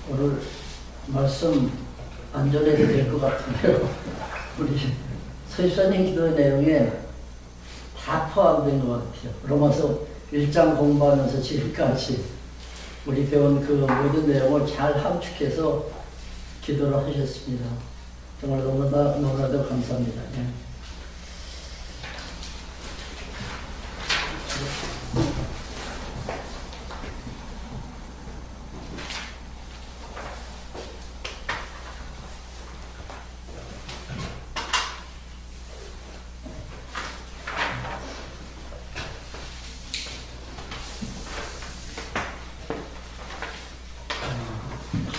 오늘 말씀 안 전해도 될 것 같은데요. 우리 서집사님 기도 내용에 다 포함된 것 같아요. 로마서 1장 공부하면서 지금까지 우리 배운 그 모든 내용을 잘 함축해서 기도를 하셨습니다. 정말 너무나도 감사합니다. 예.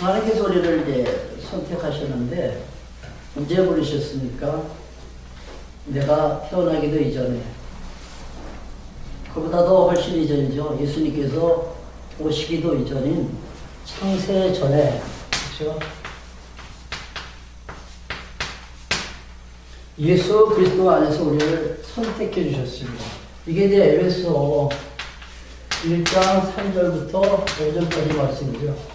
하나님께서 우리를 이제 선택하셨는데 언제 부르셨습니까? 내가 태어나기도 이전에, 그보다도 훨씬 이전이죠. 예수님께서 오시기도 이전인 창세 전에, 그렇죠? 예수 그리스도 안에서 우리를 선택해 주셨습니다. 이게 이제 에베소 1장 3절부터 5절까지 말씀이죠.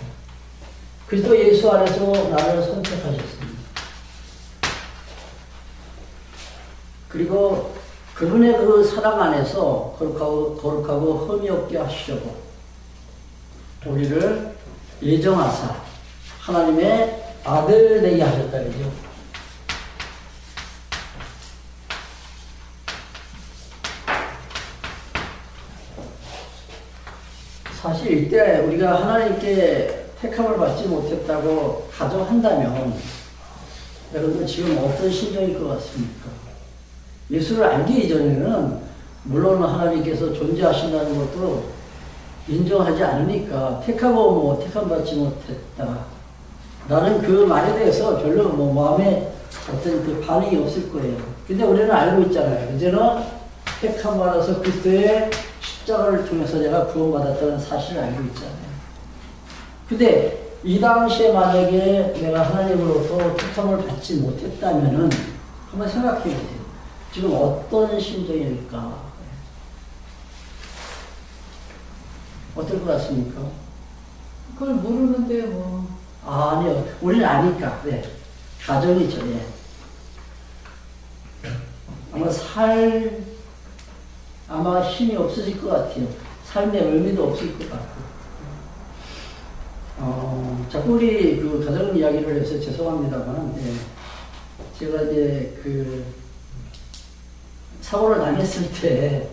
그리스도 예수 안에서 나를 선택하셨습니다. 그리고 그분의 그 사랑 안에서 거룩하고 흠이 없게 하시려고 우리를 예정하사 하나님의 아들 되게 하셨다 그죠. 사실 이때 우리가 하나님께 택함을 받지 못했다고 가정한다면 여러분들 지금 어떤 심정일 것 같습니까? 예수를 알기 이전에는 물론 하나님께서 존재하신다는 것도 인정하지 않으니까 택하고 뭐 택함 받지 못했다. 나는 그 말에 대해서 별로 뭐 마음에 어떤 그 반응이 없을 거예요. 근데 우리는 알고 있잖아요. 이제는 택함 받아서 그리스도의 십자가를 통해서 내가 구원받았다는 사실을 알고 있잖아요. 근데 이 당시에 만약에 내가 하나님으로부터 택함을 받지 못했다면은 한번 생각해 보세요. 지금 어떤 심정일까? 어떨 것 같습니까? 그걸 모르는데 뭐. 아니요. 우리는 아니까. 네. 가정이죠. 네. 아마 힘이 없어질 것 같아요. 삶의 의미도 없을 것 같고. 자꾸 우리 그 가정 이야기를 해서 죄송합니다만, 네. 제가 이제 사고를 당했을 때,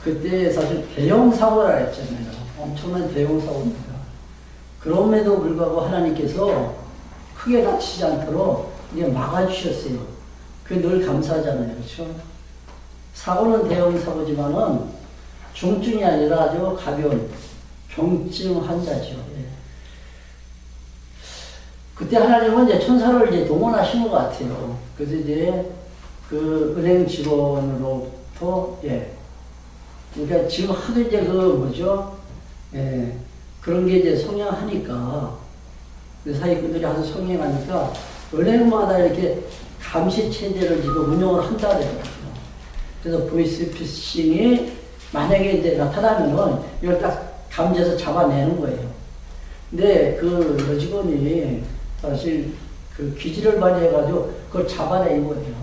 그때 사실 대형 사고라 했잖아요. 엄청난 대형 사고입니다. 그럼에도 불구하고 하나님께서 크게 다치지 않도록 이게 막아주셨어요. 그게 늘 감사하잖아요. 그렇죠? 사고는 대형 사고지만은 중증이 아니라 아주 가벼운 경증 환자죠. 예. 그때 하나님은 이제 천사를 이제 동원하신 것 같아요. 그래서 이제 그 은행 직원으로부터, 예. 그러니까 지금 하도 이제 그런 게 이제 성행하니까, 그 사기꾼들이 하도 성행하니까, 은행마다 이렇게 감시 체제를 지금 운영을 한다 그러더라고요. 그래서 보이스피싱이 만약에 이제 나타나면은 이걸 딱 감지해서 잡아내는 거예요. 근데 그 여직원이 사실 그 기지를 많이 해가지고 그걸 잡아낸 거예요.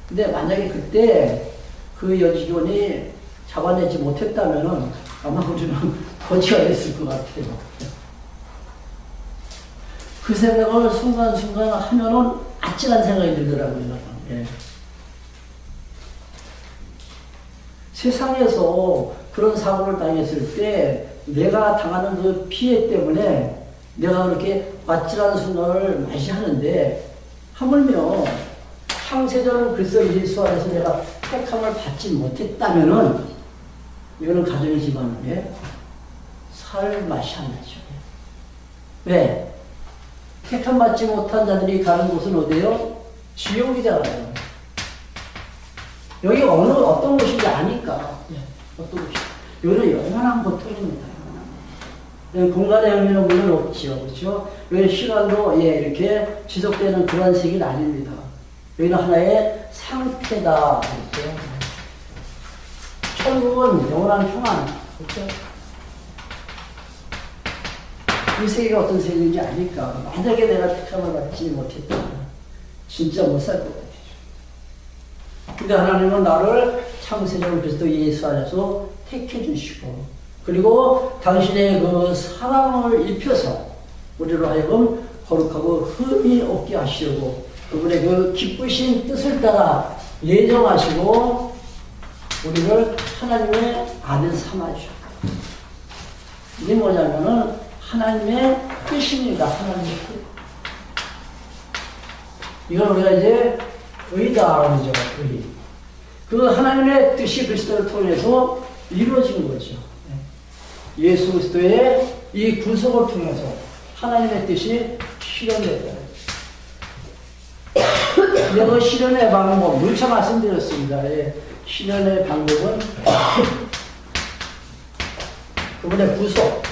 근데 만약에 그때 그 여직원이 잡아내지 못했다면은 아마 우리는 거지가 됐을 것 같아요. 그 생각을 순간순간 하면은 아찔한 생각이 들더라고요. 예. 세상에서 그런 사고를 당했을 때 내가 당하는 그 피해 때문에 내가 그렇게 아찔한 순간을 맞이하는데 하물며 창세전 그리스도 예수 안에서 내가 택함을 받지 못했다면은 이거는 가정이지만 살 맛이 안 나죠. 왜? 택함 받지 못한 자들이 가는 곳은 어디예요? 지옥이잖아요. 여기 어떤 곳인지 아니까. 어떤 곳이. 여기는 영원한 고통입니다. 공간의 의미는 물론 없지요. 그렇죠? 여기 시간도 이렇게 지속되는 그런 세계는 아닙니다. 여기는 하나의 상태다. 그렇죠? 천국은 영원한 평안. 그렇죠? 이 세계가 어떤 세계인지 아니까. 만약에 내가 택함을 받지 못했다면 진짜 못 살 것 같아요. 근데 하나님은 나를 창세전 그리스도 예수 안에서 택해 주시고, 그리고 당신의 그 사랑을 입혀서 우리로 하여금 거룩하고 흠이 없게 하시려고 그분의 그 기쁘신 뜻을 따라 예정하시고 우리를 하나님의 아들 삼아주셨다. 이게 뭐냐면은 하나님의 뜻입니다. 하나님의 뜻. 이걸 우리가 이제 의다 그러죠. 의. 그 하나님의 뜻이 그리스도를 통해서 이루어진 거죠. 예수 그리스도의 이 구속을 통해서 하나님의 뜻이 실현됐다. 내가 실현의 방법, 물차 말씀드렸습니다. 실현의 방법은 그분의 구속,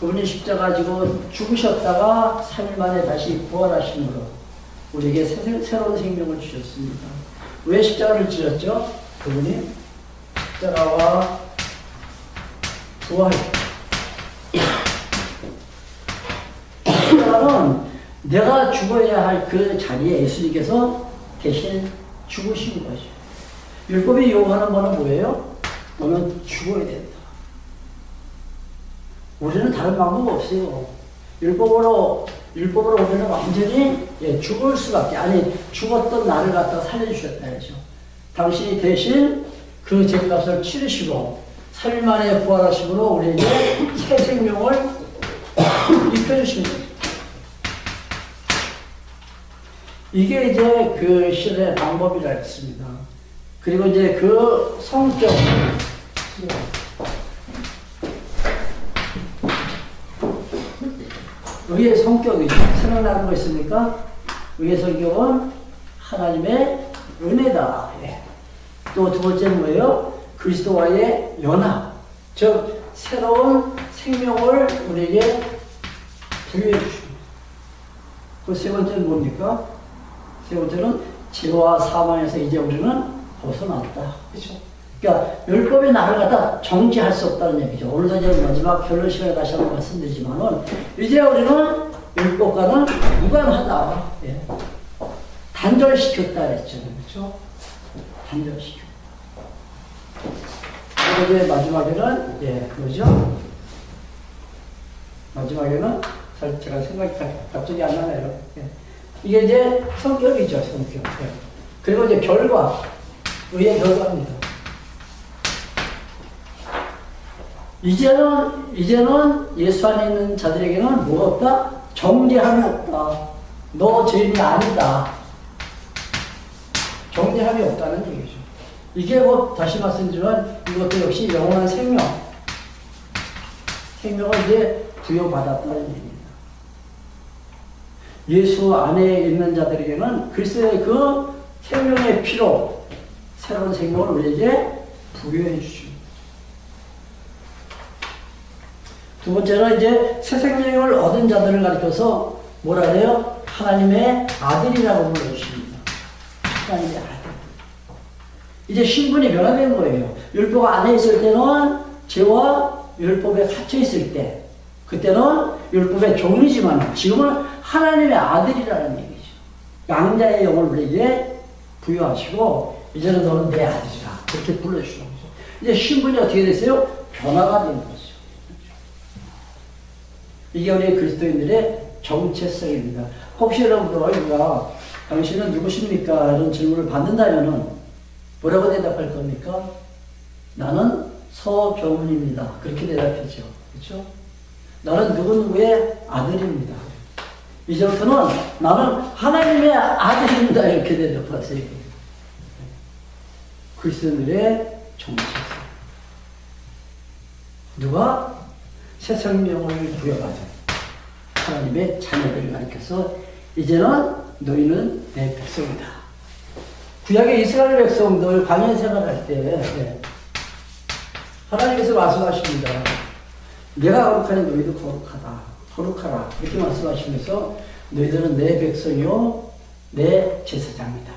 그분이 십자가 지고 죽으셨다가 3일 만에 다시 부활하심으로 우리에게 새로운 생명을 주셨습니다. 왜 십자가를 지었죠? 그분이 십자가와 부활. 십자가는 내가 죽어야 할 그 자리에 예수님께서 대신 죽으신 거죠. 율법이 요구하는 바는 뭐예요? 너는 죽어야 된다. 우리는 다른 방법 없어요. 율법으로 우리는 완전히 죽을 수밖에, 아니 죽었던 나를 갖다가 살려주셨다 해야죠. 당신이 대신 그 죄값을 치르시고 3일 만에 부활하심으로 우리에게 새 생명을 입혀주신 거죠. 이게 이제 그 신의 방법이라 했습니다. 그리고 이제 그 성격, 의의 성격이죠. 생각나는 거 있습니까? 의의 성격은 하나님의 은혜다. 또 두 번째는 뭐예요? 그리스도와의 연합, 즉 새로운 생명을 우리에게 부여해 주십니다. 그 세 번째는 뭡니까? 세 번째는 죄와 사망에서 이제 우리는 벗어났다. 그렇죠? 그러니까 율법이 나를 갖다 정지할 수 없다는 얘기죠. 오늘도 이제 마지막 결론 시간에 다시 한번 말씀드리지만은 이제 우리는 율법과는 무관하다. 예. 단절시켰다 했죠. 그렇죠? 단절시켰다. 그리고 이제 마지막에는 뭐죠? 마지막에는 제가 생각이 갑자기 안 나네요. 예. 이게 이제 성격이죠, 성격. 예. 그리고 이제 결과, 의의 결과입니다. 이제는 예수 안에 있는 자들에게는 뭐가 없다? 정죄함이 없다. 너 죄인이 아니다. 정죄함이 없다는 얘기죠. 이게 뭐 다시 말씀드리면 이것도 역시 영원한 생명을 이제 부여받았다는 얘기입니다. 예수 안에 있는 자들에게는 그리스도의 그 생명의 피로 새로운 생명을 우리에게 부여해 주십니다. 두 번째는 이제 새 생명을 얻은 자들을 가리켜서 뭐라 그래요? 하나님의 아들이라고 불러주십니다. 하나님의 아들. 이제 신분이 변화된 거예요. 율법 안에 있을 때는 죄와 율법에 갇혀 있을 때, 그때는 율법의 종이지만 지금은 하나님의 아들이라는 얘기죠. 양자의 영을 우리에게 부여하시고 이제는 너는 내 아들이라 그렇게 불러주시는 거죠. 이제 신분이 어떻게 됐어요? 변화가 된 거죠. 이게 우리 그리스도인들의 정체성입니다. 혹시 여러분들 우리가 당신은 누구십니까? 이런 질문을 받는다면은 뭐라고 대답할 겁니까? 나는 서경훈입니다. 그렇게 대답하죠. 그렇죠? 나는 누구누구의 아들입니다. 이제부터는 나는 하나님의 아들입니다. 이렇게 대답하세요. 그리스도인들의 정체성. 누가? 새 생명을 부여받은 하나님의 자녀들을 가리켜서 이제는 너희는 내 백성이다. 구약의 이스라엘 백성들 광야 생활할 때 하나님께서 말씀하십니다. 내가 거룩하니 너희도 거룩하라. 이렇게 말씀하시면서 너희들은 내 백성이요 내 제사장이다.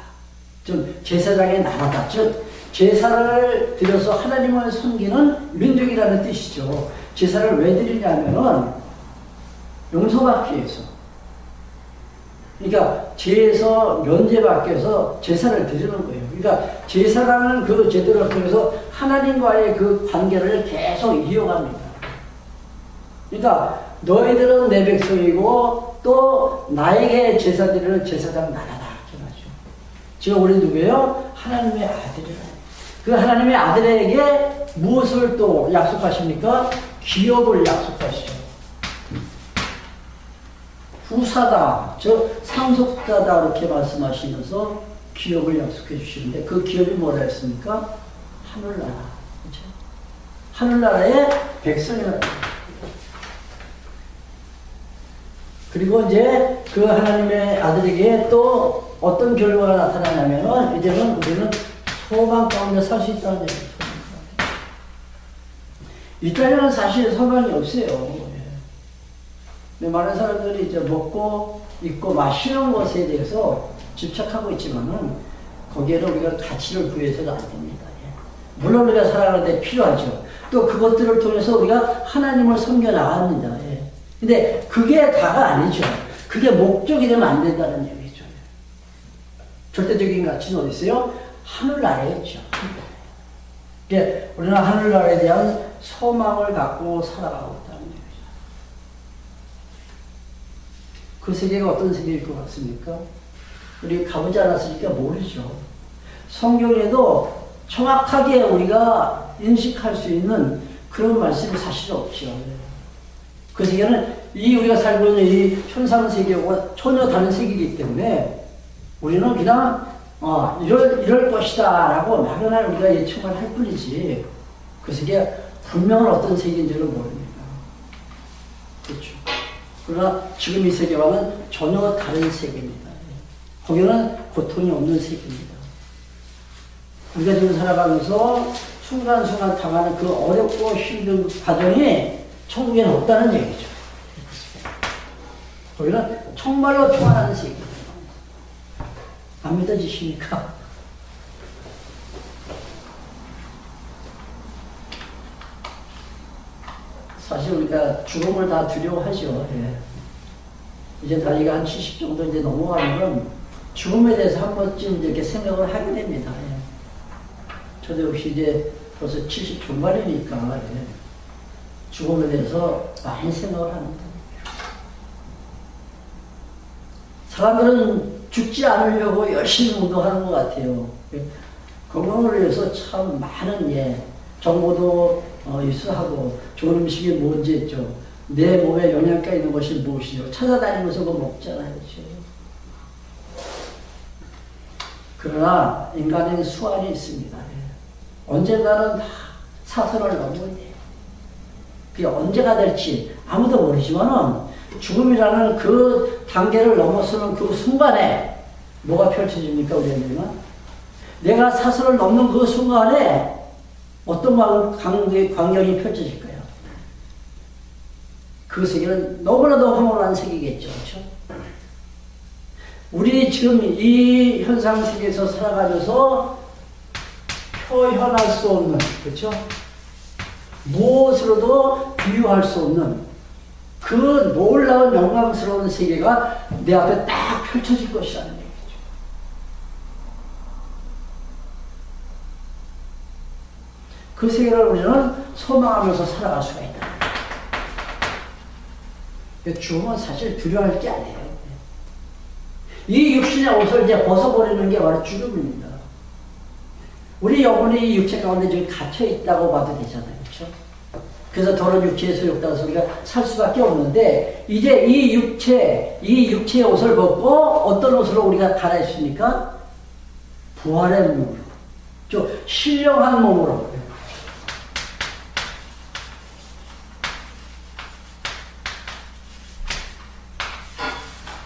좀 제사장의 나라다. 즉 제사를 드려서 하나님을 섬기는 민족이라는 뜻이죠. 제사를 왜 드리냐면은 용서받기 위해서. 그러니까 죄에서 면제받기 위해서 제사를 드리는 거예요. 그러니까 제사라는 그 제도를 통해서 하나님과의 그 관계를 계속 이어갑니다. 그러니까 너희들은 내 백성이고 또 나에게 제사 드리는 제사장 나라다. 이렇게 말이죠. 지금 우리 누구예요? 하나님의 아들이라. 그 하나님의 아들에게 무엇을 또 약속하십니까? 기업을 약속하시죠. 후사다, 상속자다 이렇게 말씀하시면서 기업을 약속해 주시는데 그 기업이 뭐라 했습니까? 하늘나라. 그렇죠? 하늘나라의 백성이라. 그리고 이제 그 하나님의 아들에게 또 어떤 결과가 나타나냐면은 이제는 우리는 소망 가운데 살 수 있다는 얘기죠. 이 땅에는 사실 소망이 없어요. 많은 사람들이 이제 먹고 입고 마시는 것에 대해서 집착하고 있지만은 거기에는 우리가 가치를 부여해서는 안 됩니다. 물론 우리가 살아갈 때 필요하죠. 또 그것들을 통해서 우리가 하나님을 섬겨 나갑니다. 근데 그게 다가 아니죠. 그게 목적이 되면 안 된다는 얘기죠. 절대적인 가치는 어디 있어요? 하늘나라에 있죠. 우리는 하늘나라에 대한 소망을 갖고 살아가고 있다는 얘기죠. 그 세계가 어떤 세계일 것 같습니까? 우리 가보지 않았으니까 모르죠. 성경에도 정확하게 우리가 인식할 수 있는 그런 말씀이 사실 없죠. 그 세계는 이 우리가 살고 있는 이 현상 세계와 전혀 다른 세계이기 때문에 우리는 그냥 이럴 것이다 라고 막연하게 우리가 예측을 할 뿐이지 그 세계가 분명한 어떤 세계인지를 모릅니다. 그렇죠. 그러나 지금 이 세계와는 전혀 다른 세계입니다. 거기는 고통이 없는 세계입니다. 우리가 지금 살아가면서 순간순간 당하는 그 어렵고 힘든 과정이 천국에는 없다는 얘기죠. 거기는 정말로 평안한 세계입니다. 안 믿어지십니까? 사실 우리가 죽음을 다 두려워하죠. 이제 나이가 한 70 정도 이제 넘어가면 죽음에 대해서 한 번쯤 이렇게 생각을 하게 됩니다. 저도 역시 이제 벌써 70 중반이니까 죽음에 대해서 많이 생각을 합니다. 사람들은 죽지 않으려고 열심히 운동하는 것 같아요. 건강을 위해서 참 많은 정보도 입수하고 좋은 음식이 뭔지 했죠. 내 몸에 영양가 있는 것이 무엇이죠. 찾아다니면서 그거 먹잖아요. 그렇죠? 그러나 인간의 수완이 있습니다. 언젠가는 다 사선을 넘어야 돼요. 그게 언제가 될지 아무도 모르지만은 죽음이라는 그 단계를 넘어서는 그 순간에 뭐가 펼쳐집니까? 우리에게는 내가 사선을 넘는 그 순간에 어떤 광경이 펼쳐질까요? 그 세계는 너무나도 황홀한 세계겠죠. 그렇죠? 우리 지금 이 현상 세계에서 살아가면서 표현할 수 없는, 그렇죠? 무엇으로도 비유할 수 없는 그 놀라운 영광스러운 세계가 내 앞에 딱 펼쳐질 것이라는 얘기죠. 그 세계를 우리는 소망하면서 살아갈 수가 있다. 죽음은 사실 두려워할 게 아니에요. 이 육신의 옷을 이제 벗어버리는 게 바로 죽음입니다. 우리 영혼이 이 육체 가운데 지금 갇혀 있다고 봐도 되잖아요. 그렇죠? 그래서 더러운 육체의 소욕당해서 우리가 살 수밖에 없는데 이제 이 육체의 옷을 벗고 어떤 옷으로 우리가 갈아입습니까? 부활의 몸으로, 좀 신령한 몸으로.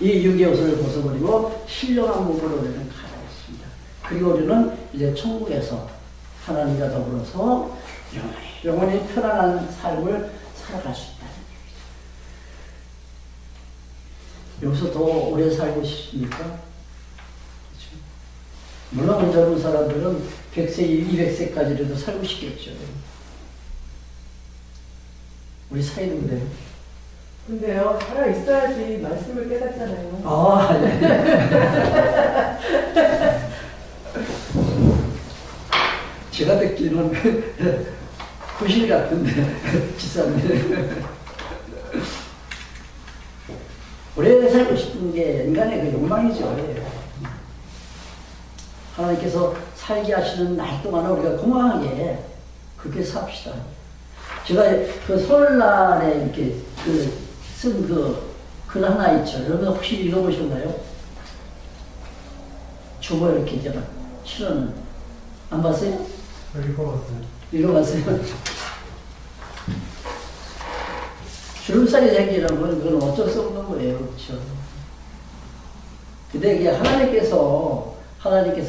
이 육의 옷을 벗어버리고 신령한 몸으로 우리는 갈아입습니다. 그리고 우리는 이제 천국에서 하나님과 더불어서 영원히 편안한 삶을 살아갈 수 있다는 얘기죠. 여기서 더 오래 살고 싶습니까? 그렇죠? 물론 젊은 사람들은 100세, 200세까지라도 살고 싶겠죠. 우리 사이는 그래요. 근데요, 살아 있어야지 말씀을 깨닫잖아요. 아, 네. 제가 듣기는 구실 같은데, 지사님. 오래 살고 싶은 게 인간의 그 욕망이죠. 하나님께서 살게 하시는 날 동안은 우리가 건강하게 그렇게 삽시다. 제가 그 설날에 이렇게 쓴 글 하나 있죠. 여러분 혹시 읽어보셨나요? 주보 이렇게 제가 실어는 안 봤어요? 읽어봤어요. 읽어봤어요? 주름살이 생기는 건 그건 어쩔 수 없는 거예요. 그렇죠? 근데 이게 하나님께서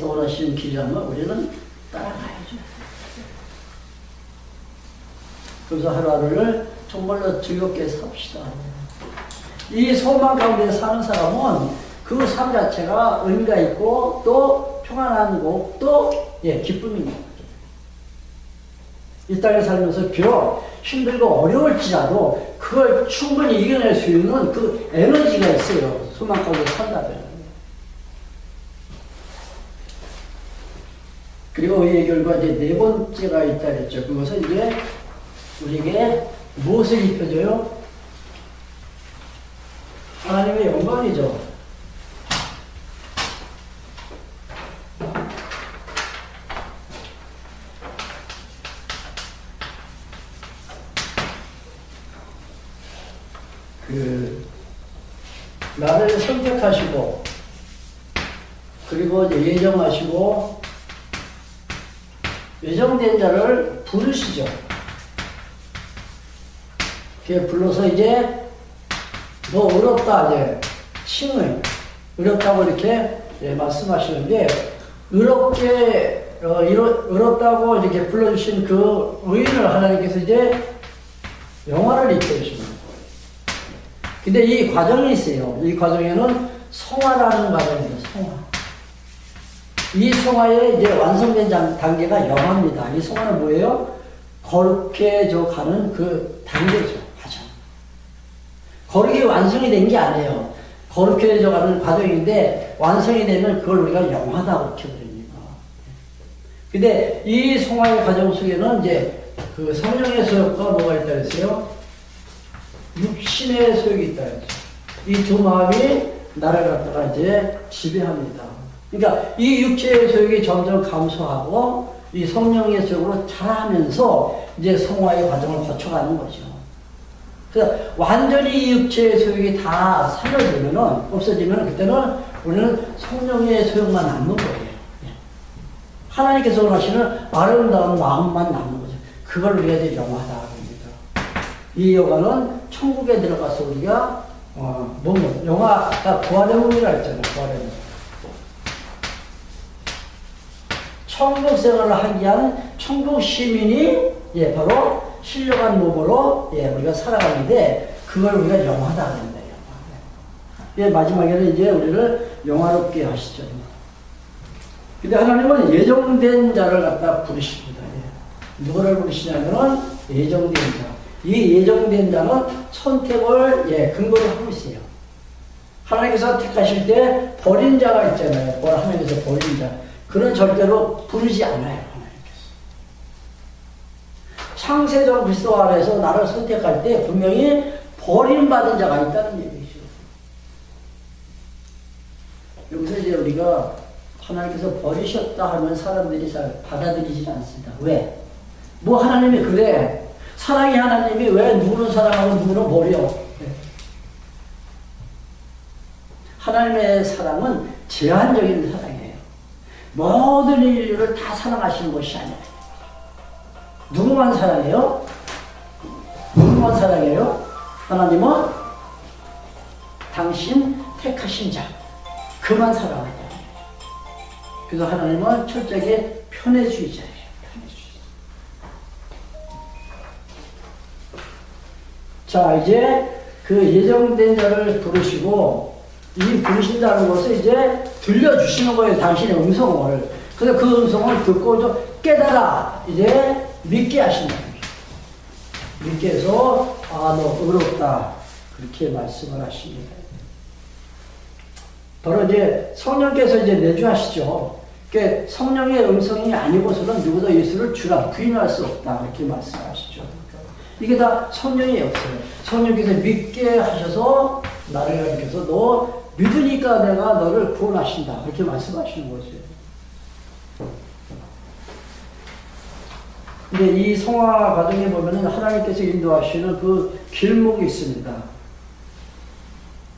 원하시는 길이라면 우리는 따라가야죠. 그래서 하루하루를 정말로 즐겁게 삽시다. 이 소망 가운데 사는 사람은 그 삶 자체가 의미가 있고 또 평안한 거 또 기쁨입니다. 이 땅에 살면서 비록 힘들고 어려울지라도 그걸 충분히 이겨낼 수 있는 그 에너지가 있어요. 소망 가운데 산다면. 그리고 이 결과 이제 네 번째가 있다 그랬죠. 그것은 이제 우리에게 무엇을 입혀줘요? 하나님의 영광이죠. 나를 선택하시고, 그리고 이제 예정하시고, 예정된 자를 부르시죠. 이렇게 불러서 이제, 너 어렵다, 이제, 칭을, 어렵다고 이렇게 말씀하시는데, 어렵다고 이렇게 불러주신 그 의인을 하나님께서 이제 영화를 입혀주시는 거예요. 근데 이 과정이 있어요. 이 과정에는 성화라는 과정입니다. 성화. 이 성화의 이제 완성된 단계가 영화입니다. 이 성화는 뭐예요? 거룩해져 가는 그 단계죠. 과정. 거룩이 완성이 된 게 아니에요. 거룩해져 가는 과정인데 완성이 되면 그걸 우리가 영화다고 키워드립니다. 근데 이 성화의 과정 속에는 이제 그 성령의 소욕과 뭐가 있다 그랬어요? 육신의 소욕이 있다 그랬죠. 이 두 마음이 나를 갖다가 이제 지배합니다. 그러니까 이 육체의 소욕이 점점 감소하고 이 성령의 소욕으로 자라면서 이제 성화의 과정을 거쳐가는 거죠. 그래서 완전히 이 육체의 소욕이 다 사라지면은, 없어지면 그때는 우리는 성령의 소욕만 남는 거예요. 하나님께서 원하시는 아름다운 마음만 남는 거죠. 그걸 우리가 이제 영화다 합니다. 이 영화는 천국에 들어가서 우리가 먹는 영화가 부활의 몸이라 했잖아요. 부활의 몸. 천국 생활을 하기 위한 천국 시민이 바로 신령한 몸으로 우리가 살아가는데 그걸 우리가 영화다 합니다. 마지막에는 이제 우리를 영화롭게 하시죠. 근데 하나님은 예정된 자를 갖다 부르십니다. 누구를 부르시냐면은 예정된 자. 이 예정된 자는 선택을 근거로 하고 있어요. 하나님께서 택하실 때 버린 자가 있잖아요. 하나님께서 버린 자. 그는 절대로 부르지 않아요. 하나님께서. 창세전 그리스도 안에서 나를 선택할 때 분명히 버림받은 자가 있다는 얘기죠. 여기서 이제 우리가 하나님께서 버리셨다 하면 사람들이 잘 받아들이지 않습니다. 왜? 뭐 하나님이 그래. 사랑의 하나님이 왜 누구는 사랑하고 누구는 버려. 하나님의 사랑은 제한적인 사랑이에요. 모든 인류를 다 사랑하시는 것이 아니에요. 누구만 사랑해요? 누구만 사랑해요? 하나님은 당신 택하신 자 그만 사랑한다. 그래서 하나님은 철저하게 편애주의자예요. 자, 이제 그 예정된 자를 부르시고, 이 부르신다는 것은 이제 들려주시는 거예요. 당신의 음성을. 그래서 그 음성을 듣고 좀 깨달아. 이제 믿게 하신다. 믿게 해서 너 의롭다. 그렇게 말씀을 하십니다. 바로 이제 성령께서 이제 내주하시죠. 그러니까 성령의 음성이 아니고서는 누구도 예수를 주라 부인할 수 없다. 이렇게 말씀하시죠. 이게 다 성령의 역사예요. 성령께서 믿게 하셔서 나를 가르쳐서 너 믿으니까 내가 너를 구원하신다. 그렇게 말씀하시는 거죠. 근데 이 성화 과정에 보면은 하나님께서 인도하시는 그 길목이 있습니다.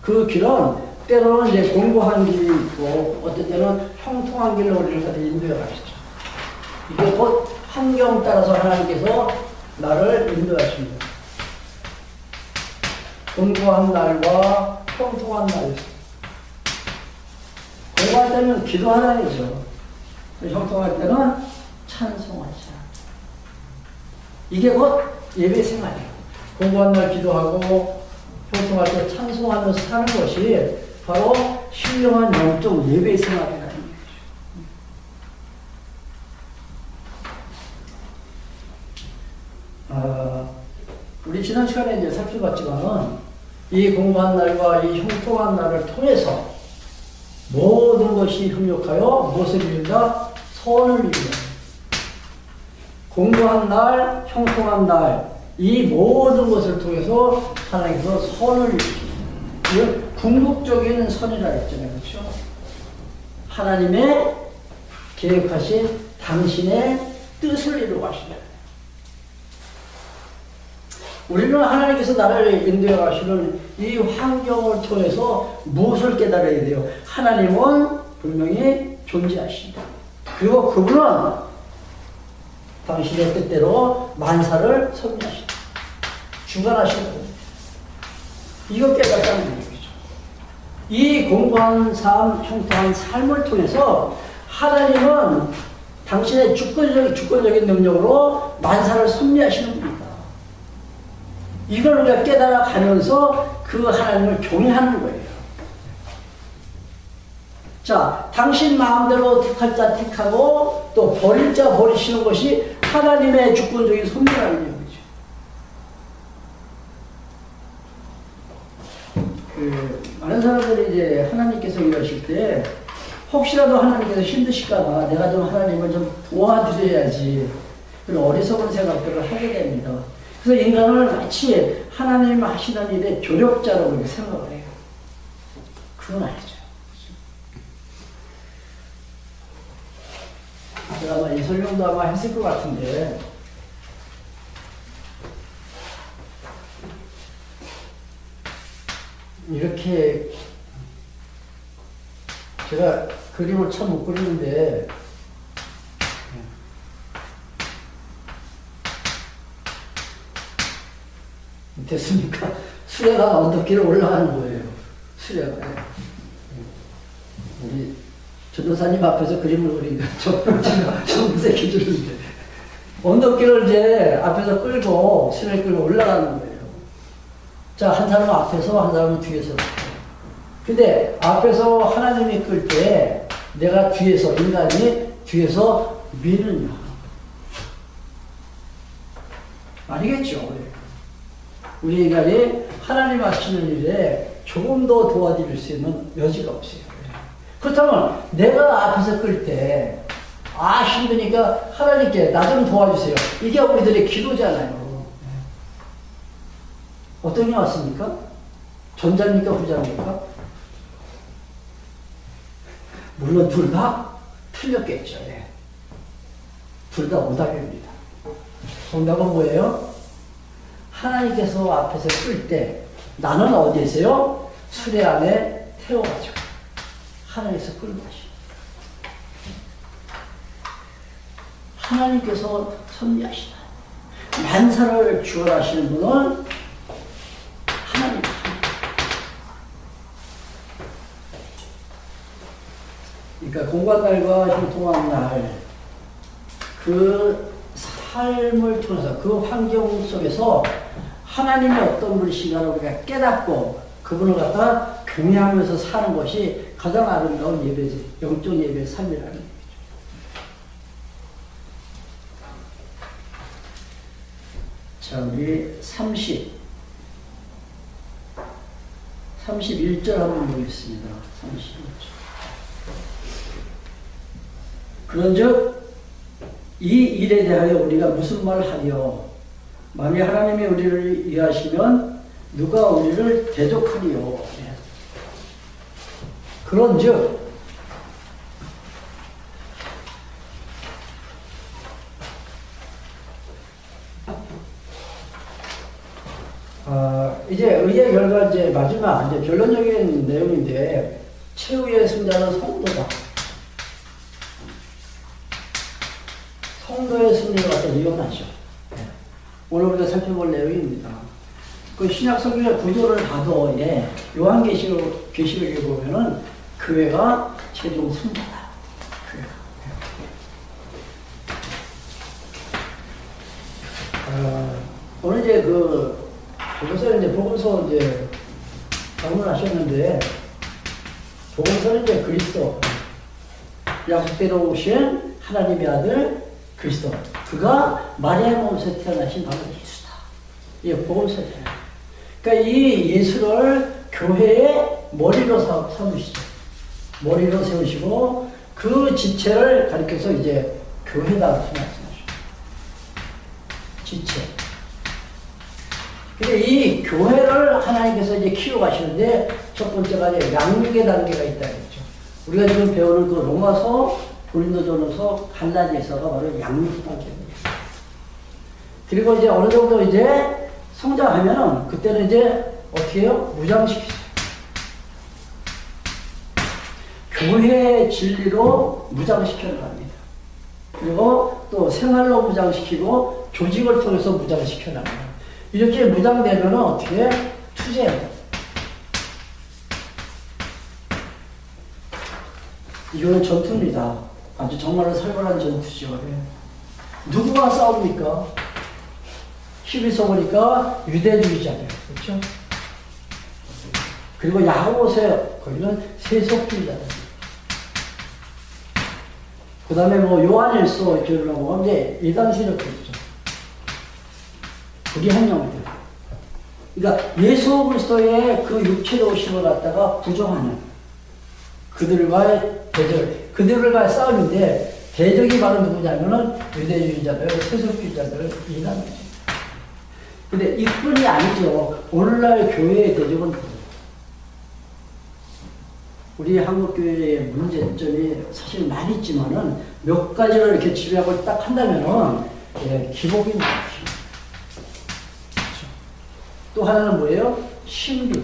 그 길은 때로는 이제 공고한 길이 있고, 어떤 때는 형통한 길로 우리를 인도해 가시죠. 이게 곧 환경 따라서 하나님께서 나를 인도하십니다. 공고한 날과 형통한 날. 공고할 때는 기도하는 거죠. 형통할 때는 찬송하자. 이게 곧 예배 생활이에요. 공고한 날 기도하고, 형통할 때 찬송하면서 사는 것이 바로 신령한 영적 예배 생활이라는 거죠. 우리 지난 시간에 이제 살펴봤지만은 이 공고한 날과 이 형통한 날을 통해서 모든 것이 협력하여 무엇을 이룬다? 선을 이룬다. 공고한 날, 형통한 날, 이 모든 것을 통해서 하나님께서 선을 이루십니다. 궁극적인 선이라 했잖아요. 그렇죠? 하나님의 계획하신 당신의 뜻을 이루어 가신다. 우리는 하나님께서 나를 인도해 가시는 이 환경을 통해서 무엇을 깨달아야 돼요? 하나님은 분명히 존재하신다. 그리고 그분은 당신의 뜻대로 만사를 섭리하신다. 주관하시는 겁니다. 이거 깨닫다는 얘기죠. 이 공고한 삶, 형통한 삶을 통해서 하나님은 당신의 주권적인 능력으로 만사를 섭리하시는 분이다. 이걸 우리가 깨달아 가면서 그 하나님을 경외하는 거예요. 자, 당신 마음대로 택할 자 택하고 또 버릴 자 버리시는 것이 하나님의 주권적인 섭리라는 얘기죠. 많은 사람들이 이제 하나님께서 일하실 때 혹시라도 하나님께서 힘드실까봐 내가 좀 하나님을 좀 도와드려야지 그런 어리석은 생각들을 하게 됩니다. 그래서 인간을 마치 하나님 하시는 일의 조력자로 그렇게 생각을 해요. 그건 아니죠. 제가 아마 이 설명도 아마 했을 것 같은데 이렇게 제가 그림을 참 못 그리는데 됐습니까? 수레가 언덕길에 올라가는 거예요. 수레가. 우리 전도사님 앞에서 그림을 그리니까 좀 무색해지는데 언덕길을 이제 앞에서 끌고 수레를 끌고 올라가는 거예요. 자, 한 사람은 앞에서 한 사람은 뒤에서. 근데 앞에서 하나님이 끌 때 내가 뒤에서 인간이 뒤에서 미느냐. 아니겠죠. 우리 인간이 하나님 하시는 일에 조금 더 도와드릴 수 있는 여지가 없어요. 그렇다면 내가 앞에서 끌 때 힘드니까 하나님께 나 좀 도와주세요. 이게 우리들의 기도잖아요. 어떤 게 왔습니까? 전자입니까? 후자입니까? 물론 둘 다 틀렸겠죠. 둘 다 오답입니다. 정답은 뭐예요? 하나님께서 앞에서 끌 때 나는 어디에 있어요? 수레 안에 태워가지고 하나님께서 끌고 가시죠. 하나님께서 섭리하시다. 만사를 주관하시는 분은 하나님입니다. 그러니까 공고한 날과 형통한 날, 그 삶을 통해서 그 환경 속에서 하나님이 어떤 분이신가를 우리가 깨닫고 그분을 갖다 경외하면서 사는 것이 가장 아름다운 예배지. 영적 예배의 삶이라는 얘기죠. 자, 우리 31절 한번 보겠습니다. 31절. 그런즉 이 일에 대하여 우리가 무슨 말을 하리요? 만일 하나님이 우리를 위하시면 누가 우리를 대적하리요? 그런즉 이제 의의 결과 이제 마지막 이제 결론적인 내용인데 최후의 승자는 성도다. 성도의 승리를 갖다 이용하죠. 오늘 우리가 살펴볼 내용입니다. 그 신약 성경의 구조를 봐도 요한계시록에 보면은 교회가 최종 승자다. 오늘 이제 복음서는 이제 복음서 이제 방문하셨는데 복음서는 이제 그리스도 약속대로 오신 하나님의 아들 그리스도 그가 마리아의 몸에서 태어나신 바로 예수다. 이게 복음서잖아요. 그러니까 이 예수를 교회의 머리로 삼으시죠. 머리로 세우시고 그 지체를 가리켜서 이제 교회다 말씀하시죠. 지체. 근데 이 교회를 하나님께서 이제 키워가시는데 첫 번째가 이제 양육의 단계가 있다 그랬죠. 우리가 지금 배우는 그 로마서, 고린도전서, 갈라디아서가 바로 양육 단계입니다. 그리고 이제 어느 정도 이제 성장하면은 그때는 이제 어떻게 해요? 무장시키죠. 교회의 진리로 무장시켜 나갑니다. 그리고 또 생활로 무장시키고 조직을 통해서 무장시켜 나갑니다. 이렇게 무장되면 어떻게 투쟁. 이거는 전투입니다. 아주 정말로 살벌한 전투죠. 누구와 싸웁니까? 12서 보니까 유대주의자들. 그렇죠? 그리고 야고보세요. 거기는 세속주의자들. 그 다음에 뭐 요한일서 이렇게 보면 이제 이단 세력들 있죠. 그게 한영들. 그러니까 예수 그리스도의 그 육체로 오심을 갖다가 부정하는 그들과의 대적, 그들과의 싸움인데 대적이 바로 누구냐면은 유대주의자들, 세속주의자들, 이단이죠. 근데 이뿐이 아니죠. 오늘날 교회의 대적은 누구예요? 우리 한국교회의 문제점이 사실 많이 있지만은 몇 가지를 이렇게 지배하고 딱 한다면은 기복이 많죠. 또 하나는 뭐예요? 신비.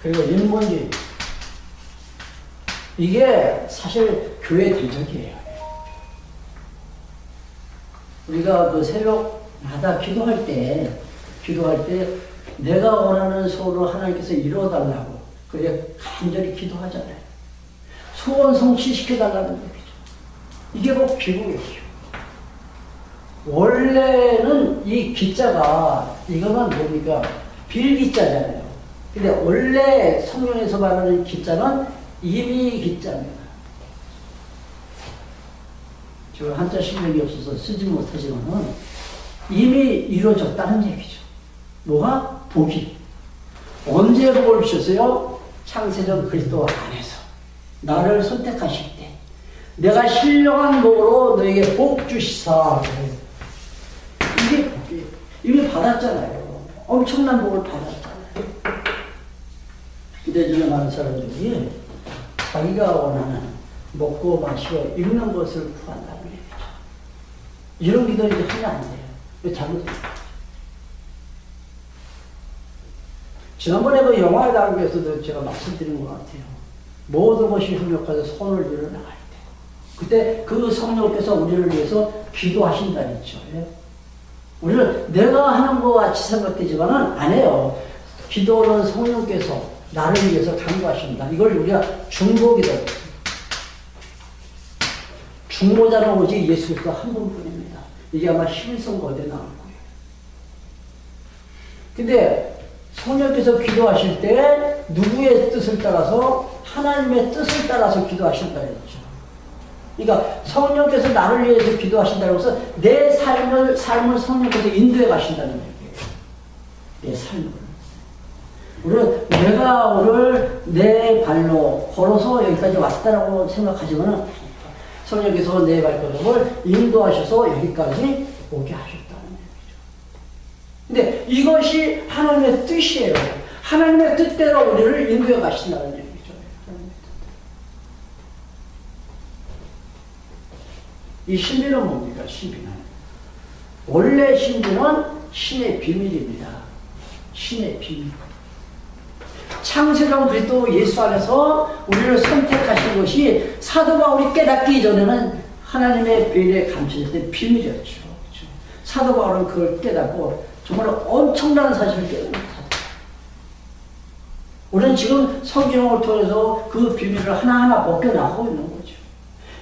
그리고 인본주의. 이게 사실 교회 대적이에요. 우리가 그 새벽마다 기도할 때 내가 원하는 소원을 하나님께서 이루어달라고 그게 간절히 기도하잖아요. 소원 성취시켜달라는 얘기죠. 이게 꼭 기복이에요. 원래는 이 기자가 이거는 뭡니까? 빌기자잖아요. 근데 원래 성경에서 말하는 기자는 임의 기자입니다. 저 한자 실력이 없어서 쓰지 못하지만은 이미 이루어졌다는 얘기죠. 뭐가? 복이. 언제 복을 주셨어요? 창세전 그리스도 안에서. 나를 선택하실 때. 내가 신령한 복으로 너에게 복 주시사. 이게 복이에요. 이미 받았잖아요. 엄청난 복을 받았잖아요. 기대주는 많은 사람들이 자기가 원하는 먹고 마시고 입는 것을 구한다는 얘기죠. 이런 기도 이제 하면 안 돼요. 이거 잘못입니다. 지난번에 그 영화에 나오기 위해서도 제가 말씀드린 것 같아요. 모든 것이 협력해서 선을 이루어 나갈 때. 그때 그 성령께서 우리를 위해서 기도하신다 했죠. 우리는 내가 하는 것 같이 생각되지만은 안 해요. 기도는 성령께서 나를 위해서 강구하신다. 이걸 우리가 중보기도. 중보자는 오직 예수 그리스도 한 분뿐입니다. 이게 아마 11성 거대에 나올 거예요. 근데 성령께서 기도하실 때 누구의 뜻을 따라서? 하나님의 뜻을 따라서 기도하신다 했죠. 그러니까 성령께서 나를 위해서 기도하신다고 해서 내 삶을 성령께서 인도해 가신다는 얘기예요. 내 삶을. 우리는 내가 오늘 내 발로 걸어서 여기까지 왔다라고 생각하지만 성령께서 내 발걸음을 인도하셔서 여기까지 오게 하셨다는 얘기죠. 근데 이것이 하나님의 뜻이에요. 하나님의 뜻대로 우리를 인도해 가신다는 얘기죠. 이 신비는 뭡니까? 신비는 원래 신비는 신의 비밀입니다. 신의 비밀. 창세전 그리스도 예수 안에서 우리를 선택하신 것이 사도 바울이 깨닫기 전에는 하나님의 배려에 감춰질 때 비밀이었죠. 그렇죠? 사도 바울은 그걸 깨닫고 정말 엄청난 사실을 깨닫습니다. 우리는 지금 성경을 통해서 그 비밀을 하나하나 벗겨나가고 있는 거죠.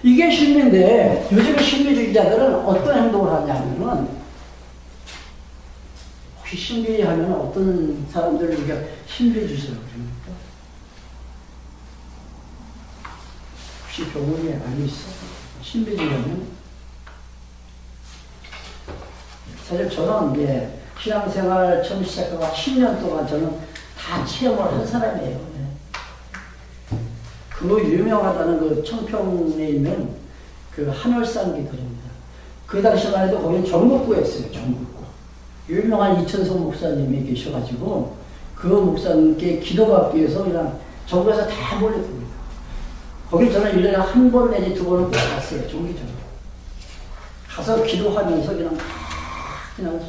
이게 신비인데 요즘 신비주의자들은 어떤 행동을 하냐면은 혹시 신비하면 어떤 사람들을 우리가 신비주의자라고 그럽니까? 혹시 병원에 알고 있어? 신비주의하면 사실 저는 이제 신앙생활 처음 시작하고 10년 동안 저는 다 체험을 한 사람이에요. 그 유명하다는 그 청평에 있는 그 하늘산기들입니다. 그 당시만 해도 거기는 전국구였어요. 전국구. 유명한 이천성 목사님이 계셔가지고 그 목사님께 기도받기 위해서 그냥 전국에서 다 몰려듭니다. 거기 저는 1년에 한 번 내지 두 번은 꼭 갔어요. 종기적으로. 가서 기도하면서 그냥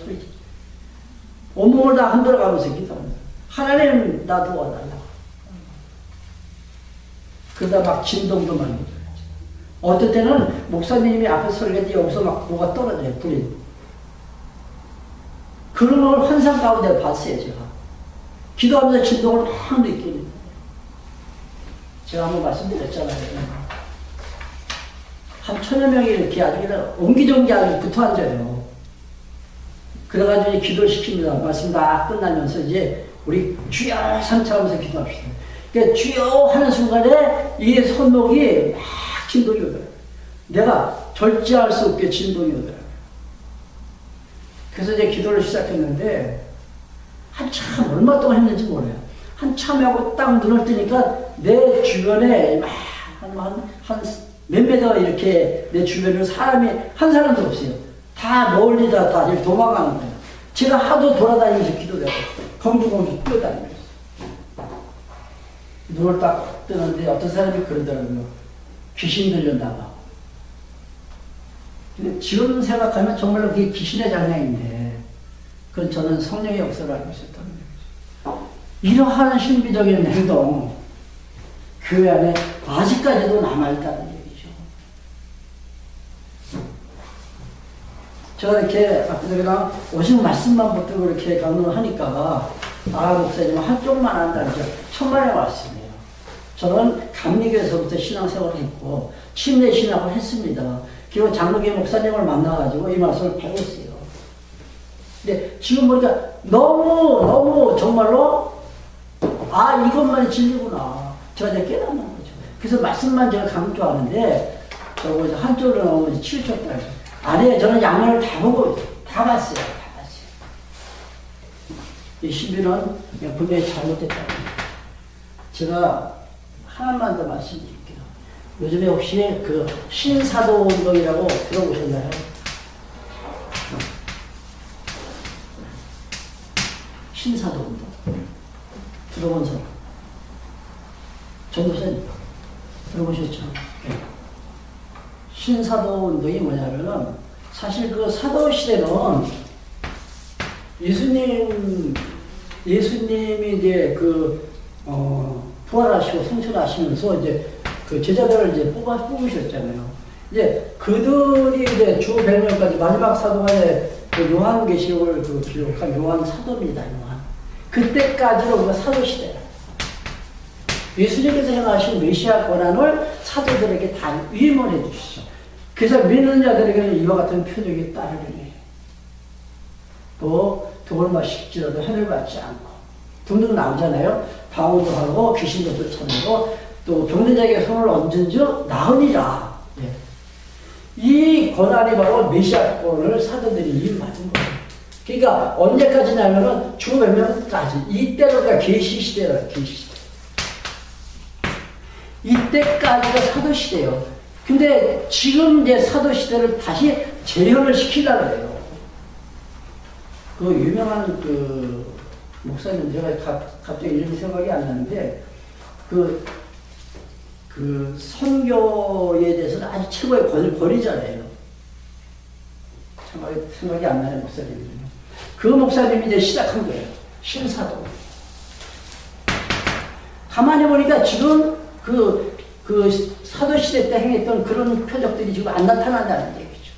소리지. 온몸을 다 흔들어가면서 기도합니다. 하나님 나 도와달라고. 그러다 막 진동도 많이 들어요. 어떨 때는 목사님이 앞에 설계지 여기서 막 뭐가 떨어져요. 불이. 그런 걸 환상 가운데 봤어요. 제가. 기도하면서 진동을 막 느낍니다. 제가 한번 말씀드렸잖아요. 한 1000여 명이 이렇게 아주 그냥 옹기종기 아주 붙어 앉아요. 그래가지고 기도를 시킵니다. 말씀 다 끝나면서 이제 우리 주여 삼차하면서 기도합시다. 그러니까 주여 하는 순간에 이 손목이 막 진동이 오더라고요. 내가 절제할 수 없게 진동이 오더라고요. 그래서 이제 기도를 시작했는데 한참 얼마 동안 했는지 몰라요. 한참 하고 딱 눈을 뜨니까 내 주변에 막 한 몇 메터 이렇게 내 주변에 사람이 한 사람도 없어요. 다 멀리 다 이렇게 도망가는 거예요. 제가 하도 돌아다니면서 기도되고 검주검주 뛰어다니면서 눈을 딱 뜨는데 어떤 사람이 그러더라고요. 귀신 들렸나 봐. 근데 지금 생각하면 정말로 그게 귀신의 장난인데 그건 저는 성령의 역사를 알고 있었다는 얘기죠. 이러한 신비적인 행동 교회 안에 아직까지도 남아있다는 얘기죠. 제가 이렇게 앞에서 그냥 오신 말씀만 붙들고 이렇게 강론을 하니까 목사님 한쪽만 한다는 게 천만의 말씀이에요. 저는 감리교에서부터 신앙생활을 했고 침례 신학을 했습니다. 그리고 장로교 목사님을 만나가지고 이 말씀을 배웠어요. 근데 지금 보니까 너무 정말로 이것만이 진리구나. 제가 이제 깨닫는 거죠. 그래서 말씀만 제가 강조하는데 저거 한쪽으로 너무 치우쳤다. 아니에요. 저는 양면을 다 보고 다 봤어요. 이 신비는 분명히 잘못됐다. 제가 하나만 더 말씀드릴게요. 요즘에 혹시 그 신사도 운동이라고 들어보셨나요? 신사도 운동. 들어본 사람. 전도사님. 들어보셨죠? 네. 신사도 운동이 뭐냐면은 사실 그 사도시대는 예수님이 이제 부활하시고 성천하시면서 이제 그 제자들을 이제 뽑으셨잖아요. 이제 그들이 이제 주 100명까지 마지막 사도가 그 요한계시록을 기록한 요한 사도입니다. 요한. 그때까지는 우리가 사도시대야. 예수님께서 행하신 메시아 권한을 사도들에게 다 위임을 해주시죠. 그래서 믿는 자들에게는 이와 같은 표적이 따르리니 또 돌 마실지라도 해를 받지 않고 등등 나오잖아요. 방언도 하고 귀신도 쫓아내고 또 병든 자에게 손을 얹은 즉 나으니라. 예. 이 권한이 바로 메시아권을 사도들이 이임받은 거예요. 그러니까 언제까지냐면은 죽음의 명까지 이때가 계시 시대라. 계시 시대. 이때까지가 사도 시대예요. 근데 지금 이제 사도 시대를 다시 재현을 시키려고 해요. 그 유명한 그 목사님 제가 갑자기 이름이 생각이 안 나는데 그 선교에 대해서는 아주 최고의 권위자래요. 생각이 안 나는 목사님이요. 그 목사님이 이제 시작한 거예요. 신사도. 가만히 보니까 지금 그 사도시대 때 행했던 그런 표적들이 지금 안 나타난다는 얘기죠.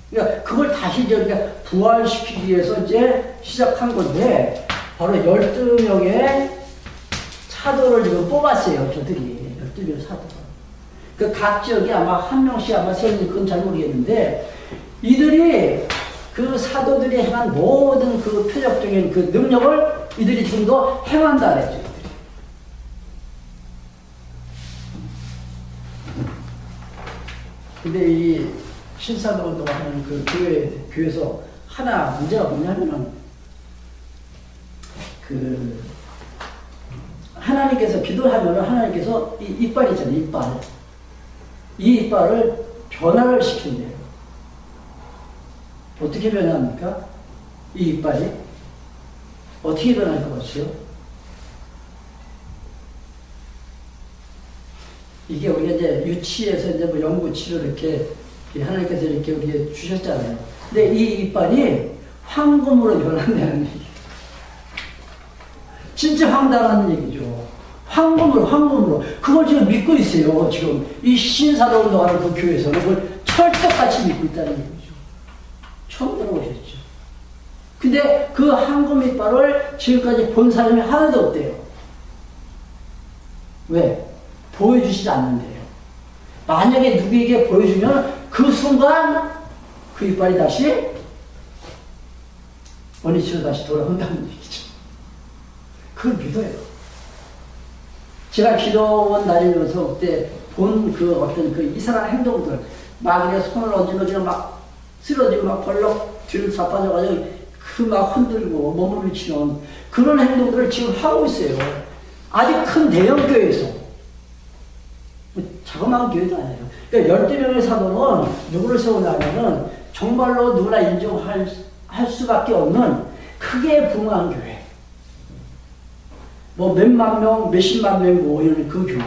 그러니까 그걸 다시 저희가 부활시키기 위해서 이제 시작한 건데, 바로 12명의 사도를 지금 뽑았어요, 저들이. 12명 사도. 그 각 지역에 아마 한 명씩 아마 세우는 그건 잘 모르겠는데, 이들이 그 사도들이 행한 모든 그 표적적인 그 능력을 이들이 지금도 행한다 그랬죠. 근데 이 신사도 운동하는 그 교회에서 하나 문제가 뭐냐면은 그 하나님께서 기도를 하면은 하나님께서 이 이빨 있잖아요, 이빨. 이 이빨을 변화를 시킨대요. 어떻게 변합니까? 이 이빨이 어떻게 변할 것 같아요? 이게 우리가 이제 유치에서 이제 뭐 연구치료 이렇게 하나님께서 이렇게 우리에게 주셨잖아요. 근데 이 이빨이 황금으로 변한다는 얘기. 진짜 황당한 얘기죠. 황금으로. 그걸 지금 믿고 있어요. 지금 이 신사도 운동하는 그 교회에서는 그걸 철떡같이 믿고 있다는 얘기죠. 처음 들어보셨죠. 근데 그 황금 이빨을 지금까지 본 사람이 하나도 없대요. 왜? 보여주시지 않는데요. 만약에 누구에게 보여주면 그 순간 그 이빨이 다시 원위치로 다시 돌아온다는 얘기죠. 그걸 믿어요. 제가 기도원 다니면서 그때 본 그 어떤 그 이상한 행동들, 막 이렇게 손을 얹으면 막 쓰러지고 막 벌럭 뒤로 자빠져가지고 그 막 흔들고 몸을 미치는 그런 행동들을 지금 하고 있어요. 아주 큰 대형교회에서. 자그마한 교회도 아니에요. 그러니까 12명의 사도는 누구를 세우냐면은 정말로 누구나 인정할 수밖에 없는 크게 붕한 교회. 뭐 몇만 명, 몇십만 명 모이는 그 교회.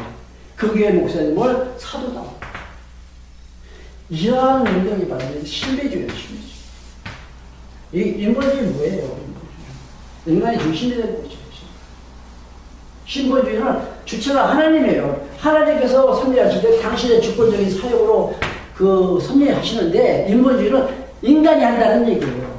그 교회 목사님을 사도다. 이러한 능력이 바로 신비주의예요, 신비주의. 이 인본주의 뭐예요? 인간의 중심이 되는 거죠. 신본주의는 주체가 하나님이에요. 하나님께서 섭리하실 때 당신의 주권적인 사역으로 그 섭리하시는데, 인본주의는 인간이 한다는 얘기예요.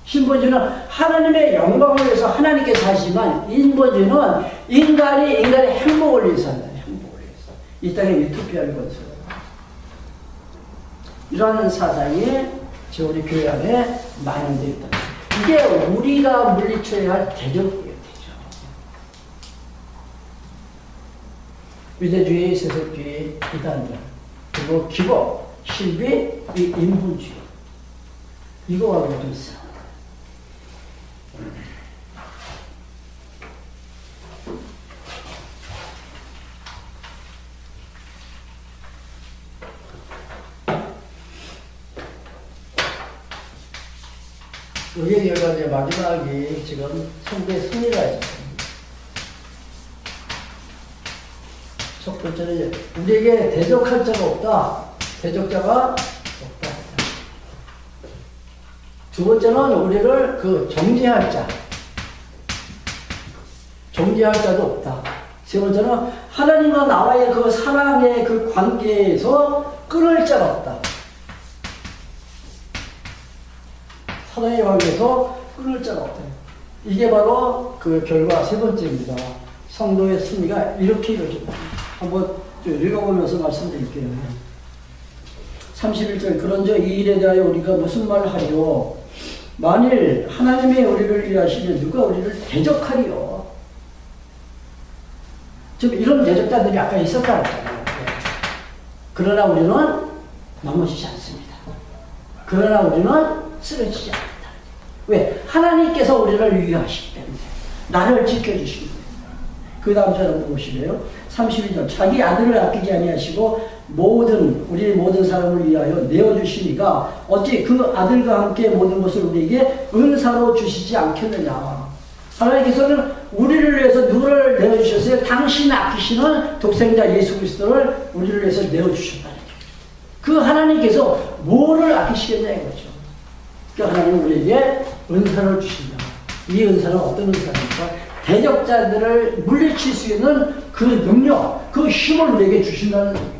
신본주의는 하나님의 영광을 위해서 하나님께서 하시지만, 인본주의는 인간의 행복을 위해서 한다. 행복을 위해서. 이 땅에 유토피아를 건설해요. 이러한 사상이 저 우리 교회 안에 만연되어 있다. 이게 우리가 물리쳐야 할 대적이에요. 유대주의, 세속주의, 이단들, 그리고 기복, 신비, 이 인본주의. 이거하고 좀 있어. 여기가 이제 마지막이 지금 성도의 승리가 있습니다. 첫 번째는 우리에게 대적할 자가 없다. 대적자가 없다. 두 번째는 우리를 그 정죄할 자. 정죄할 자도 없다. 세 번째는 하나님과 나와의 그 사랑의 그 관계에서 끊을 자가 없다. 사랑의 관계에서 끊을 자가 없다. 이게 바로 그 결과 세 번째입니다. 성도의 승리가 이렇게 이루어진다. 한번 읽어보면서 말씀드릴게요. 31절 그런즉 이 일에 대하여 우리가 무슨 말을 하리요? 만일 하나님의 우리를 위하시면 누가 우리를 대적하리요? 좀 이런 대적자들이 아까 있었다고 했잖아요. 그러나 우리는 넘어지지 않습니다. 그러나 우리는 쓰러지지 않는다. 왜? 하나님께서 우리를 위하시기 때문에. 나를 지켜주시기 때문에. 그 다음 사람 보시래요. 32절. 자기 아들을 아끼지 아니하시고 우리 모든 사람을 위하여 내어주시니까 어찌 그 아들과 함께 모든 것을 우리에게 은사로 주시지 않겠느냐. 하나님께서는 우리를 위해서 누구를 내어주셨어요? 당신 아끼시는 독생자 예수 그리스도를 우리를 위해서 내어주셨다는 거죠. 그 하나님께서 뭐를 아끼시겠냐 이거죠. 그러니까 하나님은 우리에게 은사를 주신다. 이 은사는 어떤 은사입니까? 대적자들을 물리칠 수 있는 그 능력, 그 힘을 우리에게 주신다는 얘기죠.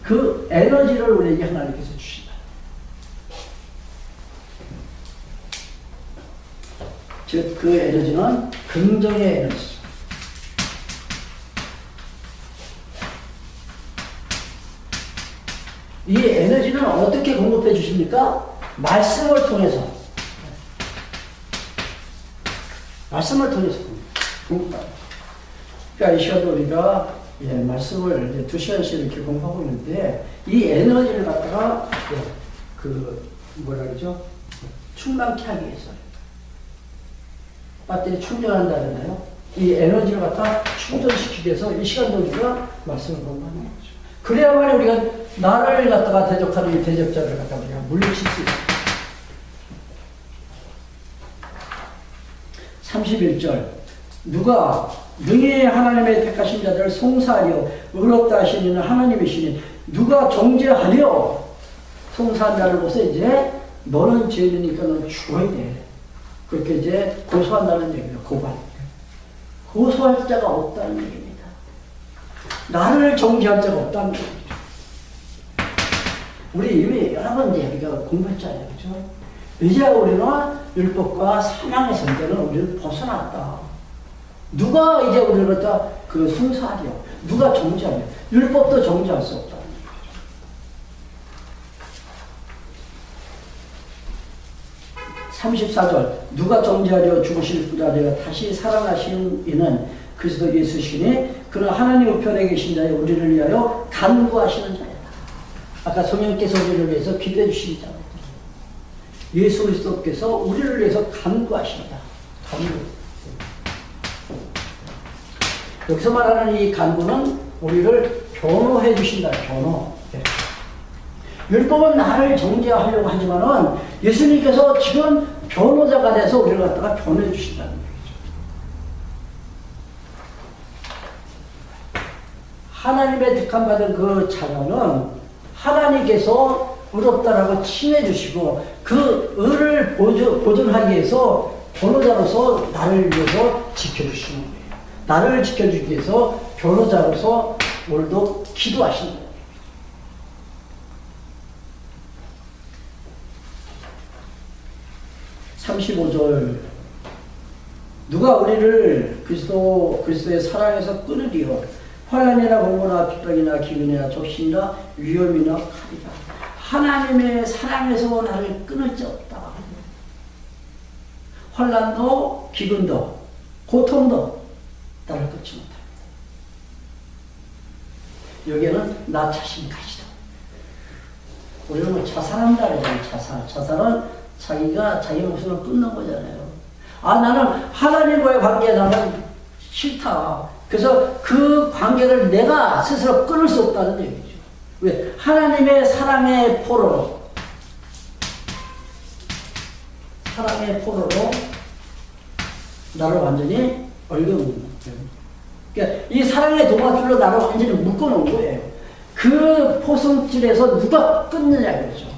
그 에너지를 우리에게 하나님께서 주신다. 즉, 그 에너지는 긍정의 에너지죠. 이 에너지는 어떻게 공급해 주십니까? 말씀을 통해서. 말씀을 통해서 공부합니다. 그러니까 이 시간도 우리가 말씀을 2시간씩 이렇게 공부하고 있는데 이 에너지를 갖다가 뭐라 그러죠? 충만케 하기 위해서 배터리 충전한다잖아요. 이 에너지를 갖다 충전시키기 위해서 이 시간도 우리가 말씀을 공부하는 거죠. 그래야만 우리가 나를 갖다가 대적하는 이 대적자를 갖다가 우리가 물리칠 수 있어요. 31절. 누가 능히 하나님의 택하신 자들을 송사하려 의롭다 하신 이는 하나님이시니 누가 정죄하려 송사한 자를 보서 이제 너는 죄인이니까 너는 죽어야 돼. 그렇게 이제 고소한다는 얘기예요. 고소할 자가 없다는 얘기입니다. 나를 정죄할 자가 없다는 얘기죠. 우리 이미 여러 번 이제 우리가 공부했잖아요. 그죠? 이제 우리는 율법과 사망의 선대는 우리를 벗어났다. 누가 이제 우리를 갖다 송사하려? 누가 정죄하려? 율법도 정죄할 수 없다. 34절. 누가 정죄하려 죽으실 부자되어 다시 살아나신 이는 그리스도 예수시니 그는 하나님 우편에 계신 자여 우리를 위하여 간구하시는 자였다. 아까 성령께서 우리를 위해서 기도해 주신 자. 예수 그리스도께서 우리를 위해서 간구하신다. 간구. 여기서 말하는 이 간구는 우리를 변호해 주신다. 변호. 율법은 나를 정죄하려고 하지만은 예수님께서 지금 변호자가 돼서 우리를 갖다가 변호해 주신다는 얘기죠. 하나님의 택함 받은 그 자녀는 하나님께서 의롭다라고 칭해 주시고 그 의를 보존하기 위해서 변호자로서 나를 위해서 지켜주시는 거예요. 나를 지켜주기 위해서 변호자로서 오늘도 기도하시는 거예요. 35절. 누가 우리를 그리스도의 사랑에서 끊으리요? 환난이나 공고나 핍박이나 기근이나 적신이나 위험이나 칼이라. 하나님의 사랑에서 나를 끊을 자 없다. 환난도 기근도 고통도 나를 끊지 못합니다. 여기에는 나 자신까지도. 우리는 뭐 자살한다 그러잖아요. 자살은 자기가 자기 목숨을 끊는 거잖아요. 아, 나는 하나님과의 관계에 나는 싫다. 그래서 그 관계를 내가 스스로 끊을 수 없다는 얘기죠. 왜? 하나님의 사랑의 포로로 나를 완전히 얽어놓는 거예요. 그러니까 이 사랑의 도마줄로 나를 완전히 묶어놓은 거예요. 그 포승줄에서 누가 끊느냐 이거죠.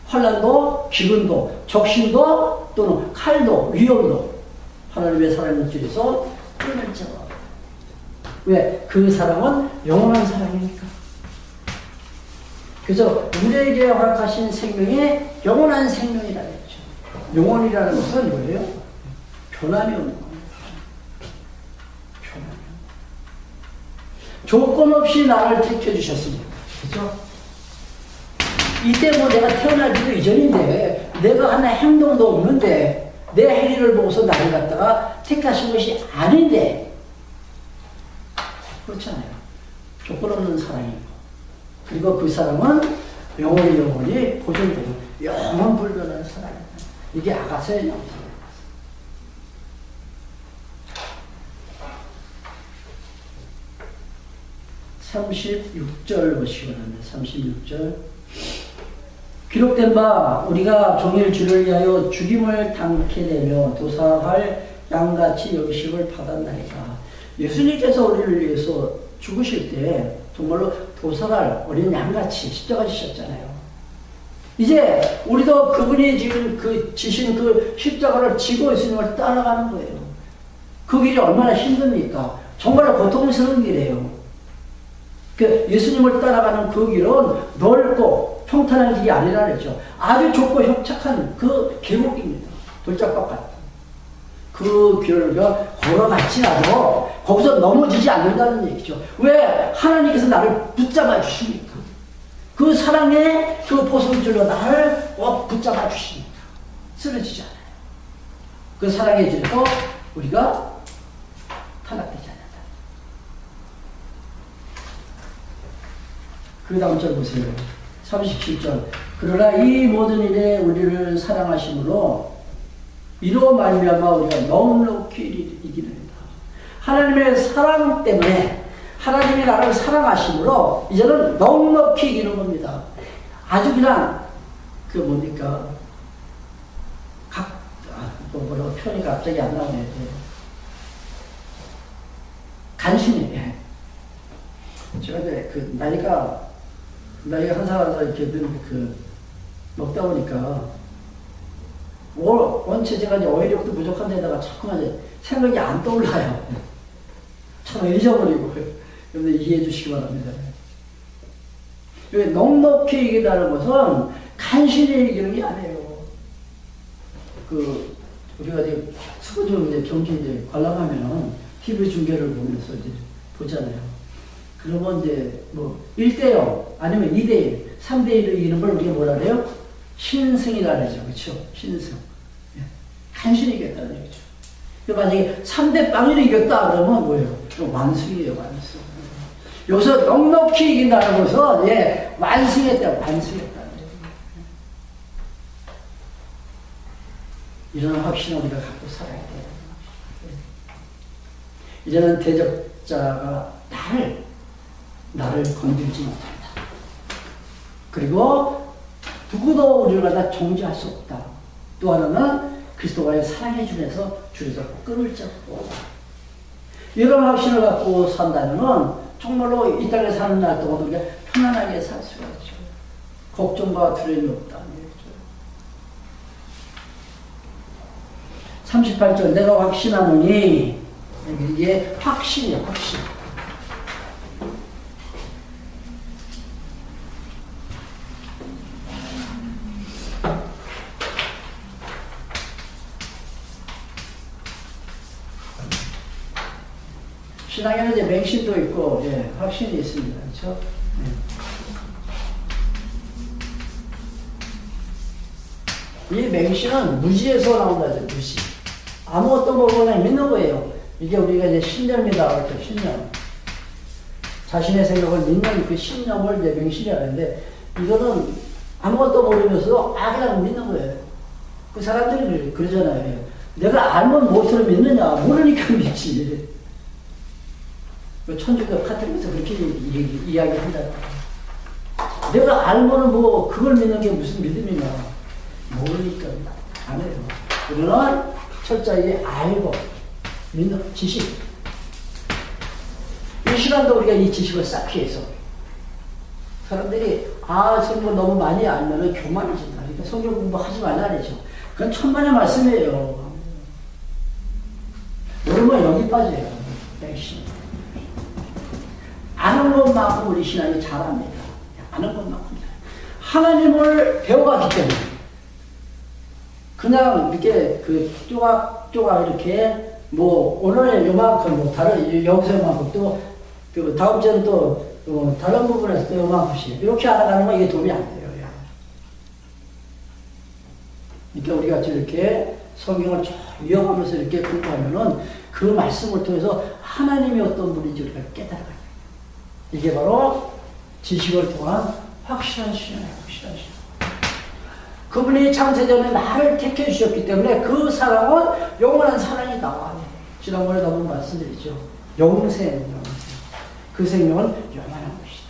환난도, 기근도, 적신도, 또는 칼도, 위험도 하나님의 사랑의 줄에서 끊을 자가. 왜? 그 사랑은 영원한 사랑이니까. 그래서 우리에게 허락하신 생명이 영원한 생명이라는 거죠. 영원이라는 것은 뭐예요? 변함이 없는 거예요. 조건 없이 나를 택해주셨습니다. 그죠? 이때 뭐 내가 태어나기도 이전인데, 내가 하는 행동도 없는데, 내 행위를 보고서 나를 갖다가 택하신 것이 아닌데, 그렇잖아요. 조건 없는 사랑이고, 그리고 그 사랑은 영원히 보존되고 영원 불변한 사랑이다. 이게 아가서의 영상입니다. 36절 보시기 바랍니다. 36절. 기록된 바 우리가 종일 주를 위하여 죽임을 당케 되며 도사할 양같이 여기심을 받았나이다. 예수님께서 우리를 위해서 죽으실 때 정말로 도사할 어린 양같이 십자가 지셨잖아요. 이제 우리도 그분이 지금 지신 그 십자가를 지고 예수님을 따라가는 거예요. 그 길이 얼마나 힘듭니까? 정말로 고통스러운 길이에요. 예수님을 따라가는 그 길은 넓고 평탄한 길이 아니라 그랬죠. 아주 좁고 협착한 그 계곡입니다. 돌짝밭 같은. 그 길을 걸어갔지라도 거기서 넘어지지 않는다는 얘기죠. 왜? 하나님께서 나를 붙잡아 주십니까? 그 사랑의 그 보석줄로 나를 꼭 붙잡아 주십니까? 쓰러지지 않아요. 그 사랑의 줄에서 우리가 탈락되지 않는다. 그 다음 절 보세요. 37절. 그러나 이 모든 일에 우리를 사랑하심으로 이로 말미암아 우리가 넉넉히 이기는다. 하나님의 사랑 때문에 하나님이 나를 사랑하심으로 이제는 넉넉히 이기는 겁니다. 아주 그냥 뭡니까? 뭐라고 표현이 갑자기 안 나오네. 간신히. 제가 이제 나이가 한 살아서 이렇게 먹다 보니까 원체 제가 이제 어휘력도 부족한 데다가 자꾸만 이제 생각이 안 떠올라요. 참 잊어버리고. 여러분들 이해해 주시기 바랍니다. 여기 넉넉히 이기다는 것은 간신히 이기는 게 아니에요. 우리가 이제 수고좀 이제 경기 이제 관람하면은 TV 중계를 보면서 이제 보잖아요. 그러면 이제 1대0 아니면 2대1, 3대1로 이기는 걸 우리가 뭐라 그래요? 신승이라 그러죠. 그렇죠? 신승. 간신히 이겼다는 얘기죠. 만약에 3대0으로 이겼다 그러면 뭐예요? 완승이에요, 완승. 여기서 넉넉히 이긴다는 것은 완승했다, 완승했다는 얘기예요. 이런 확신을 우리가 갖고 살아야 돼요. 이제는 대적자가 나를 건들지 못한다. 그리고 누구도 우리를 갖다 정죄할 수 없다. 또 하나는 그리스도와의 사랑의 줄에서 끈을 잡고 이런 확신을 갖고 산다면 정말로 이 땅에 사는 날 동안 우리가 편안하게 살 수가 있죠. 걱정과 두려움이 없다는 얘기죠. 38절 내가 확신하노니 이게 확신이에요. 확신. 신앙에는 이제 맹신도 있고, 확신이 있습니다. 그렇죠? 이 맹신은 무지에서 나온다죠, 무지. 아무것도 모르고 그냥 믿는 거예요. 이게 우리가 이제 신념이다, 그렇죠, 신념. 자신의 생각을 믿는 그 신념을 이제 맹신이라고 하는데, 이거는 아무것도 모르면서도 그냥 믿는 거예요. 그 사람들이 그러잖아요. 내가 알면 무엇으로 믿느냐? 모르니까 믿지. 천주교 카톨릭에서 그렇게 이야기한다. 내가 알면은 그걸 믿는 게 무슨 믿음이냐. 모르니까 안 해요. 그러나 철저히 알고 믿는 지식. 이 시간도 우리가 이 지식을 쌓기 위해서 사람들이 성경 너무 많이 알면은 교만해진다. 그러니까 성경 공부하지 말라 그러죠. 그건 천만의 말씀이에요. 모르면 여기 빠져요. 맹신. 아는 것만큼 우리 신앙이 잘합니다. 아는 것만큼 잘. 하나님을 배워가기 때문에 그냥 이렇게 쪼각쪼각 이렇게 오늘은 요만큼 다른 여기서 요만큼 또 다음 주에는 또 다른 부분에서 또 요만큼씩 이렇게 알아가는 건 이게 도움이 안 돼요. 그러니까 우리가 이렇게 성경을 쭉 이어가면서 이렇게 공부하면은 그 말씀을 통해서 하나님이 어떤 분인지 우리가 깨달아가요. 이게 바로 지식을 통한 확실한 신앙이에요. 확실한 신앙. 그분이 창세전에 나를 택해 주셨기 때문에 그 사랑은 영원한 사랑이 나와요. 지난번에도 한번 말씀드렸죠. 영생. 그 생명은 영원한 것이다.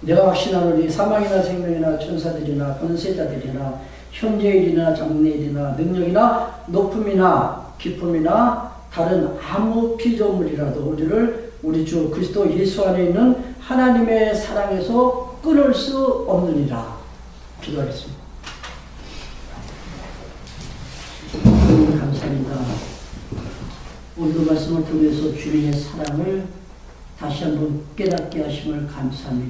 내가 확신하노니 사망이나 생명이나 천사들이나 권세자들이나 현재일이나 장래일이나 능력이나 높음이나 깊음이나 다른 아무 피조물이라도 우리를 우리 주 그리스도 예수 안에 있는 하나님의 사랑에서 끊을 수 없느니라. 기도하겠습니다. 감사합니다. 오늘 말씀을 통해서 주님의 사랑을 다시 한번 깨닫게 하심을 감사합니다.